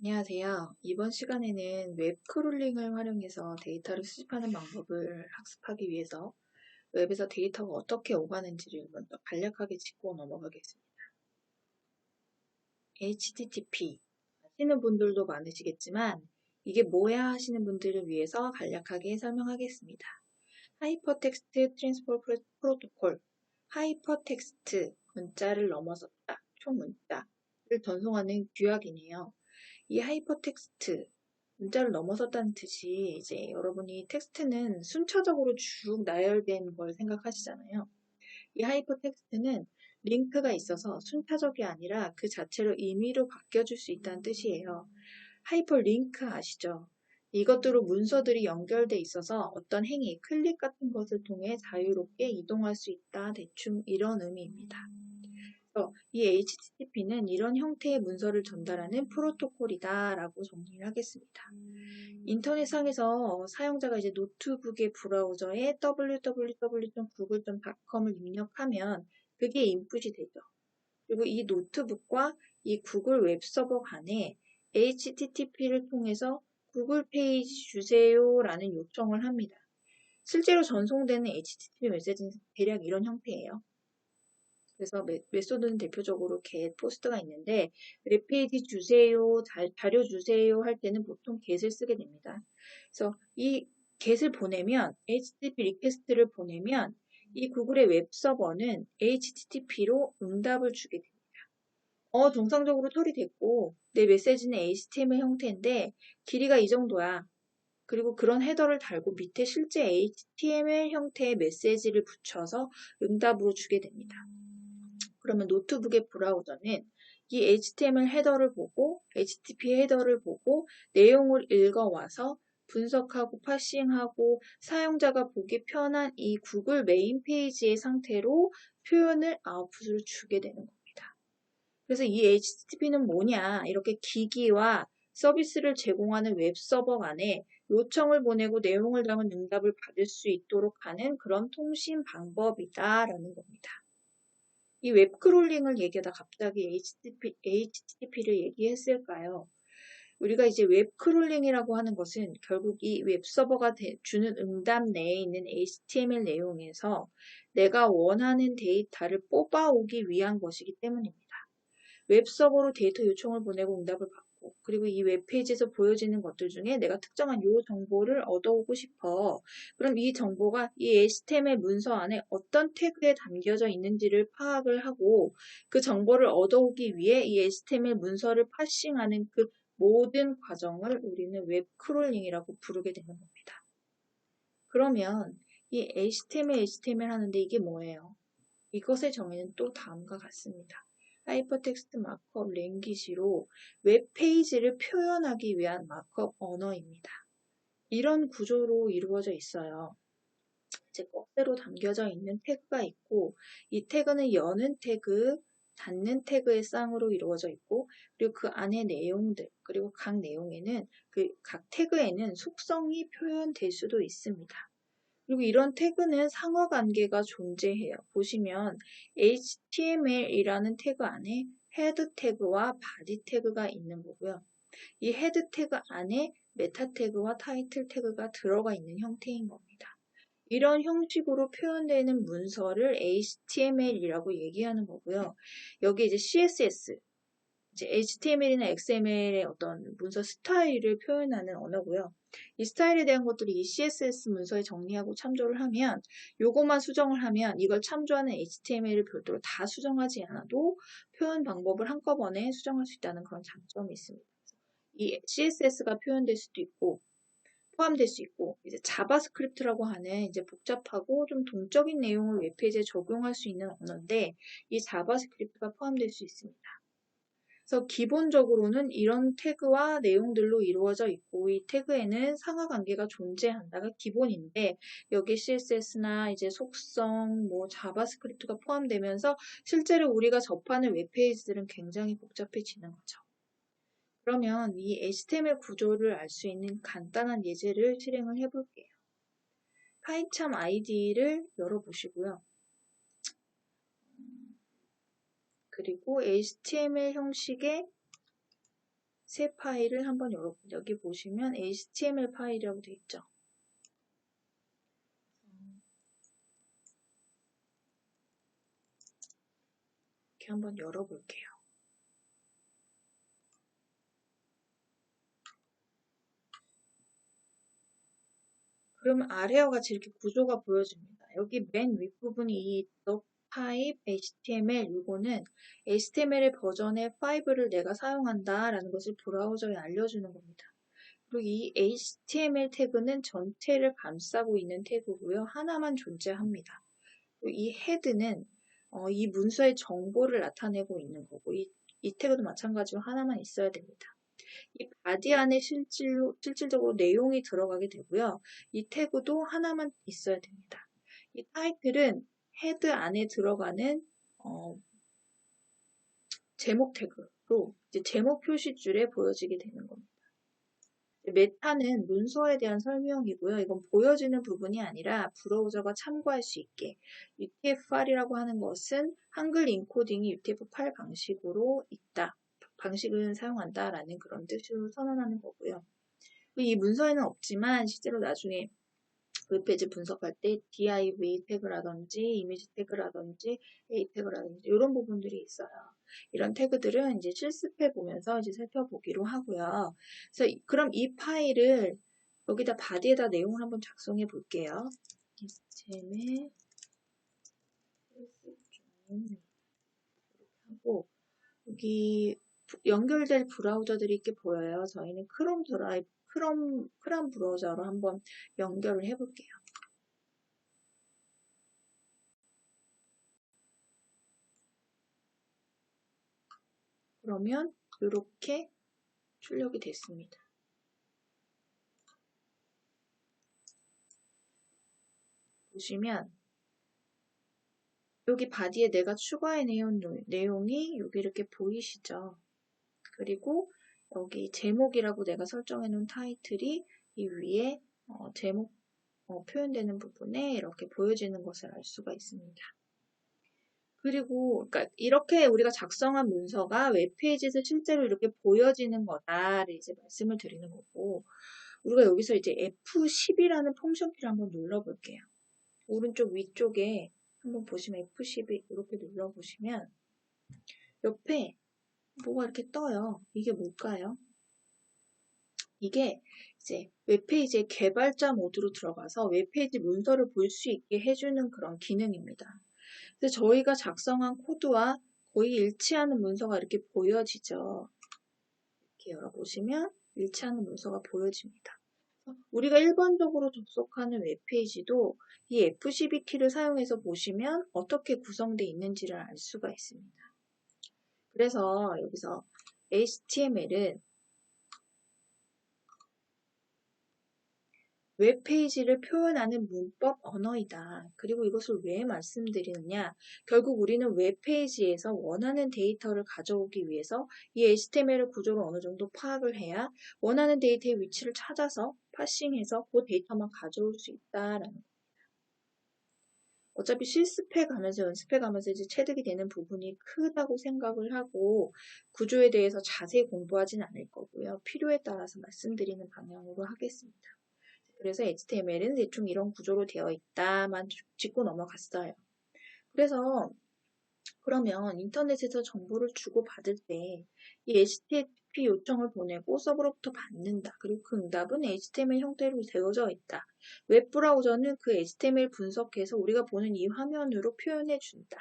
안녕하세요. 이번 시간에는 웹 크롤링을 활용해서 데이터를 수집하는 방법을 학습하기 위해서 웹에서 데이터가 어떻게 오가는지를 먼저 간략하게 짚고 넘어가겠습니다. HTTP 하시는 분들도 많으시겠지만 이게 뭐야 하시는 분들을 위해서 간략하게 설명하겠습니다. 하이퍼텍스트 트랜스포 프로토콜, 하이퍼텍스트, 문자를 넘어섰다, 총문자를 전송하는 규약이네요. 이 하이퍼텍스트, 문자를 넘어섰다는 뜻이 이제 여러분이 텍스트는 순차적으로 쭉 나열된 걸 생각하시잖아요. 이 하이퍼텍스트는 링크가 있어서 순차적이 아니라 그 자체로 임의로 바뀌어줄 수 있다는 뜻이에요. 하이퍼링크 아시죠? 이것들로 문서들이 연결돼 있어서 어떤 행위, 클릭 같은 것을 통해 자유롭게 이동할 수 있다. 대충 이런 의미입니다. 이 HTTP는 이런 형태의 문서를 전달하는 프로토콜이다라고 정리를 하겠습니다. 인터넷상에서 사용자가 이제 노트북의 브라우저에 www.google.com을 입력하면 그게 인풋이 되죠. 그리고 이 노트북과 이 구글 웹서버 간에 HTTP를 통해서 구글 페이지 주세요라는 요청을 합니다. 실제로 전송되는 HTTP 메시지는 대략 이런 형태예요. 그래서 메소드는 대표적으로 get 포스트가 있는데 웹페이지 주세요, 자료 주세요 할 때는 보통 get을 쓰게 됩니다. 그래서 이 get을 보내면 HTTP 리퀘스트를 보내면 이 구글의 웹서버는 HTTP로 응답을 주게 됩니다. 정상적으로 처리됐고 내 메시지는 HTML 형태인데 길이가 이 정도야. 그리고 그런 헤더를 달고 밑에 실제 HTML 형태의 메시지를 붙여서 응답으로 주게 됩니다. 그러면 노트북의 브라우저는 이 HTML 헤더를 보고 HTTP 헤더를 보고 내용을 읽어와서 분석하고 파싱하고 사용자가 보기 편한 이 구글 메인 페이지의 상태로 표현을 아웃풋으로 주게 되는 겁니다. 그래서 이 HTTP는 뭐냐? 이렇게 기기와 서비스를 제공하는 웹서버 간에 요청을 보내고 내용을 담은 응답을 받을 수 있도록 하는 그런 통신 방법이다라는 겁니다. 이 웹크롤링을 얘기하다 갑자기 HTTP를 얘기했을까요? 우리가 이제 웹크롤링이라고 하는 것은 결국 이 웹서버가 주는 응답 내에 있는 HTML 내용에서 내가 원하는 데이터를 뽑아오기 위한 것이기 때문입니다. 웹서버로 데이터 요청을 보내고 응답을 받고 그리고 이 웹페이지에서 보여지는 것들 중에 내가 특정한 요 정보를 얻어오고 싶어. 그럼 이 정보가 이 HTML 문서 안에 어떤 태그에 담겨져 있는지를 파악을 하고 그 정보를 얻어오기 위해 이 HTML 문서를 파싱하는 그 모든 과정을 우리는 웹크롤링이라고 부르게 되는 겁니다. 그러면 이 HTML 하는데 이게 뭐예요? 이것의 정의는 또 다음과 같습니다. 하이퍼텍스트 마크업 랭귀지로 웹페이지를 표현하기 위한 마크업 언어입니다. 이런 구조로 이루어져 있어요. 이제 꺽대로 담겨져 있는 태그가 있고 이 태그는 여는 태그, 닫는 태그의 쌍으로 이루어져 있고 그리고 그 안에 내용들 그리고 각 내용에는 그 각 태그에는 속성이 표현될 수도 있습니다. 그리고 이런 태그는 상하 관계가 존재해요. 보시면 HTML이라는 태그 안에 헤드 태그와 바디 태그가 있는 거고요. 이 헤드 태그 안에 메타 태그와 타이틀 태그가 들어가 있는 형태인 겁니다. 이런 형식으로 표현되는 문서를 HTML이라고 얘기하는 거고요. 여기 이제 CSS, 이제 HTML이나 XML의 어떤 문서 스타일을 표현하는 언어고요. 이 스타일에 대한 것들이 이 CSS 문서에 정리하고 참조를 하면 요것만 수정을 하면 이걸 참조하는 HTML을 별도로 다 수정하지 않아도 표현 방법을 한꺼번에 수정할 수 있다는 그런 장점이 있습니다. 이 CSS가 표현될 수도 있고 포함될 수 있고 이제 자바스크립트라고 하는 이제 복잡하고 좀 동적인 내용을 웹페이지에 적용할 수 있는 언어인데 이 자바스크립트가 포함될 수 있습니다. 그래서 기본적으로는 이런 태그와 내용들로 이루어져 있고 이 태그에는 상하 관계가 존재한다가 기본인데 여기 CSS나 이제 속성, 뭐 자바스크립트가 포함되면서 실제로 우리가 접하는 웹페이지들은 굉장히 복잡해지는 거죠. 그러면 이 HTML 구조를 알 수 있는 간단한 예제를 실행을 해볼게요. 파이참 ID를 열어보시고요. 그리고 HTML 형식의 새 파일을 한번 열어볼게요. 여기 보시면 HTML 파일이라고 되어 있죠. 이렇게 한번 열어볼게요. 그러면 아래와 같이 이렇게 구조가 보여집니다. 여기 맨 윗부분이 이 type HTML 이거는 HTML의 버전의 5를 내가 사용한다라는 것을 브라우저에 알려주는 겁니다. 그리고 이 HTML 태그는 전체를 감싸고 있는 태그고요. 하나만 존재합니다. 그리고 이 헤드는 이 문서의 정보를 나타내고 있는 거고 이 태그도 마찬가지로 하나만 있어야 됩니다. 이 바디 안에 실질적으로 내용이 들어가게 되고요. 이 태그도 하나만 있어야 됩니다. 이 타이틀은 헤드 안에 들어가는 제목 태그로 이제 제목 표시줄에 보여지게 되는 겁니다. 메타는 문서에 대한 설명이고요. 이건 보여지는 부분이 아니라 브라우저가 참고할 수 있게 UTF-8이라고 하는 것은 한글 인코딩이 UTF-8 방식으로 있다. 방식을 사용한다라는 그런 뜻으로 선언하는 거고요. 이 문서에는 없지만 실제로 나중에 웹페이지 분석할 때 div 태그라든지 이미지 태그라든지 a 태그라든지 이런 부분들이 있어요. 이런 태그들은 이제 실습해 보면서 이제 살펴보기로 하고요. 그래서 그럼 이 파일을 여기다 바디에다 내용을 한번 작성해 볼게요. HTML 이렇게 하고 여기 연결될 브라우저들이 이렇게 보여요. 저희는 크롬 브라우저로 한번 연결을 해볼게요. 그러면 이렇게 출력이 됐습니다. 보시면 여기 바디에 내가 추가해 내온 내용이 여기 이렇게 보이시죠? 그리고 여기 제목이라고 내가 설정해 놓은 타이틀이 이 위에 제목 표현되는 부분에 이렇게 보여지는 것을 알 수가 있습니다. 그리고 그러니까 이렇게 우리가 작성한 문서가 웹페이지에서 실제로 이렇게 보여지는 거다를 이제 말씀을 드리는 거고 우리가 여기서 이제 F10이라는 펑션 키를 한번 눌러볼게요. 오른쪽 위쪽에 한번 보시면 F12 이렇게 눌러보시면 옆에 뭐가 이렇게 떠요. 이게 뭘까요? 이게 이제 웹페이지의 개발자 모드로 들어가서 웹페이지 문서를 볼 수 있게 해주는 그런 기능입니다. 그래서 저희가 작성한 코드와 거의 일치하는 문서가 이렇게 보여지죠. 이렇게 열어보시면 일치하는 문서가 보여집니다. 우리가 일반적으로 접속하는 웹페이지도 이 F12키를 사용해서 보시면 어떻게 구성되어 있는지를 알 수가 있습니다. 그래서 여기서 HTML은 웹페이지를 표현하는 문법 언어이다. 그리고 이것을 왜 말씀드리느냐? 결국 우리는 웹페이지에서 원하는 데이터를 가져오기 위해서 이 HTML 구조를 어느 정도 파악을 해야 원하는 데이터의 위치를 찾아서 파싱해서 그 데이터만 가져올 수 있다라는 겁니다. 어차피 실습해 가면서 연습해 가면서 이제 체득이 되는 부분이 크다고 생각을 하고 구조에 대해서 자세히 공부하진 않을 거고요. 필요에 따라서 말씀드리는 방향으로 하겠습니다. 그래서 HTML은 대충 이런 구조로 되어 있다만 짚고 넘어갔어요. 그래서 그러면 인터넷에서 정보를 주고받을 때 이 HTTP 요청을 보내고 서버로부터 받는다. 그리고 그 응답은 HTML 형태로 되어져 있다. 웹브라우저는 그 HTML 분석해서 우리가 보는 이 화면으로 표현해 준다.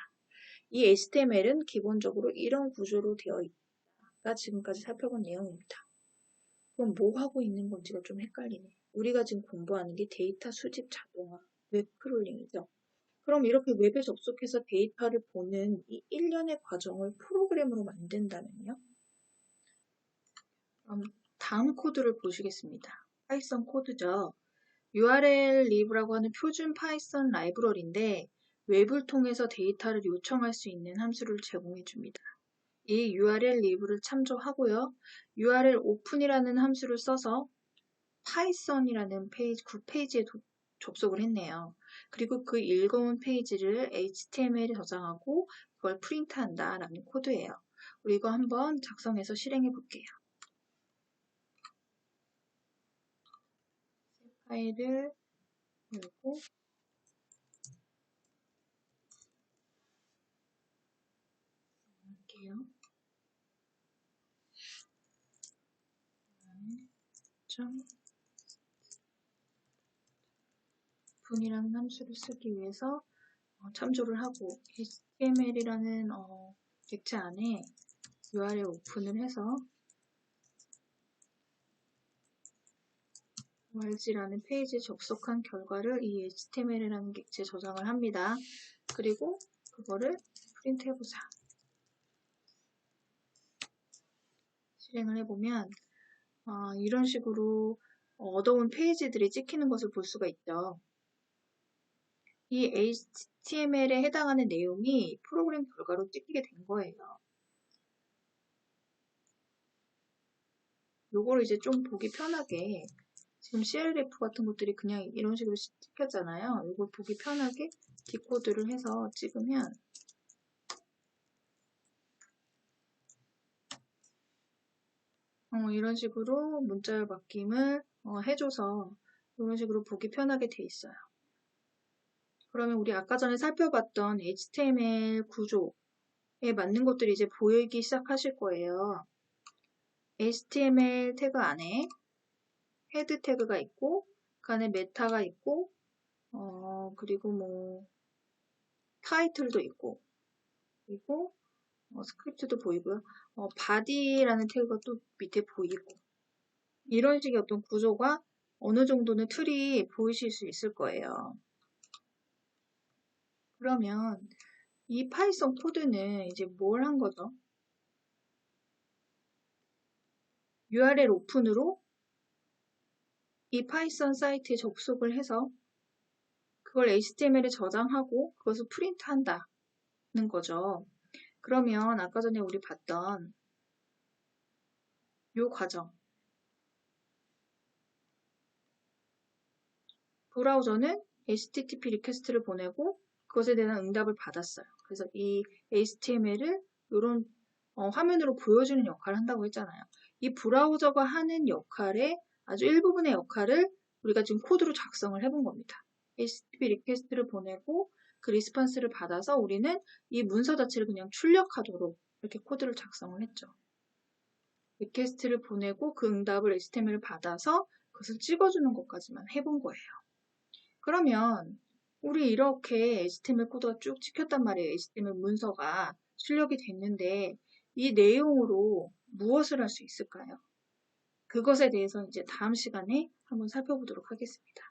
이 HTML은 기본적으로 이런 구조로 되어 있다가 지금까지 살펴본 내용입니다. 그럼 뭐 하고 있는 건지가 좀 헷갈리네요. 우리가 지금 공부하는 게 데이터 수집 자동화, 웹 크롤링이죠. 그럼 이렇게 웹에 접속해서 데이터를 보는 이 일련의 과정을 프로그램으로 만든다면요? 그럼 다음 코드를 보시겠습니다. 파이썬 코드죠. URL lib라고 하는 표준 파이썬 라이브러리인데 웹을 통해서 데이터를 요청할 수 있는 함수를 제공해 줍니다. 이 URL lib를 참조하고요. URL open이라는 함수를 써서 파이썬이라는 페이지에 접속을 했네요. 그리고 그 읽어온 페이지를 HTML에 저장하고 그걸 프린트한다라는 코드예요. 우리 이거 한번 작성해서 실행해 볼게요. 파일을 열고 할게요. 분이라는 함수를 쓰기 위해서 참조를 하고 HTML이라는 객체 안에 URL 오픈을 해서 org라는 페이지에 접속한 결과를 이 HTML이라는 객체에 저장을 합니다. 그리고 그거를 프린트 해보자. 실행을 해보면 이런 식으로 얻어온 페이지들이 찍히는 것을 볼 수가 있죠. 이 HTML에 해당하는 내용이 프로그램 결과로 찍히게 된 거예요. 요거를 이제 좀 보기 편하게 지금 CLF 같은 것들이 그냥 이런 식으로 찍혔잖아요. 요걸 보기 편하게 디코드를 해서 찍으면 이런 식으로 문자열 바뀜을 해줘서 이런 식으로 보기 편하게 돼 있어요. 그러면 우리 아까 전에 살펴봤던 HTML 구조에 맞는 것들이 이제 보이기 시작하실 거예요. HTML 태그 안에 헤드 태그가 있고 그 안에 메타가 있고 그리고 뭐 타이틀도 있고 그리고 스크립트도 보이고요. 바디라는 태그가 또 밑에 보이고 이런 식의 어떤 구조가 어느 정도는 틀이 보이실 수 있을 거예요. 그러면 이 파이썬 코드는 이제 뭘 한 거죠? URL 오픈으로 이 파이썬 사이트에 접속을 해서 그걸 HTML에 저장하고 그것을 프린트 한다는 거죠. 그러면 아까 전에 우리 봤던 이 과정. 브라우저는 HTTP 리퀘스트를 보내고 그것에 대한 응답을 받았어요. 그래서 이 HTML을 이런 화면으로 보여주는 역할을 한다고 했잖아요. 이 브라우저가 하는 역할의 아주 일부분의 역할을 우리가 지금 코드로 작성을 해본 겁니다. HTTP 리퀘스트를 보내고 그 리스폰스를 받아서 우리는 이 문서 자체를 그냥 출력하도록 이렇게 코드를 작성을 했죠. 리퀘스트를 보내고 그 응답을 HTML을 받아서 그것을 찍어주는 것까지만 해본 거예요. 그러면 우리 이렇게 HTML 코드가 쭉 찍혔단 말이에요. HTML 문서가 출력이 됐는데 이 내용으로 무엇을 할 수 있을까요? 그것에 대해서 이제 다음 시간에 한번 살펴보도록 하겠습니다.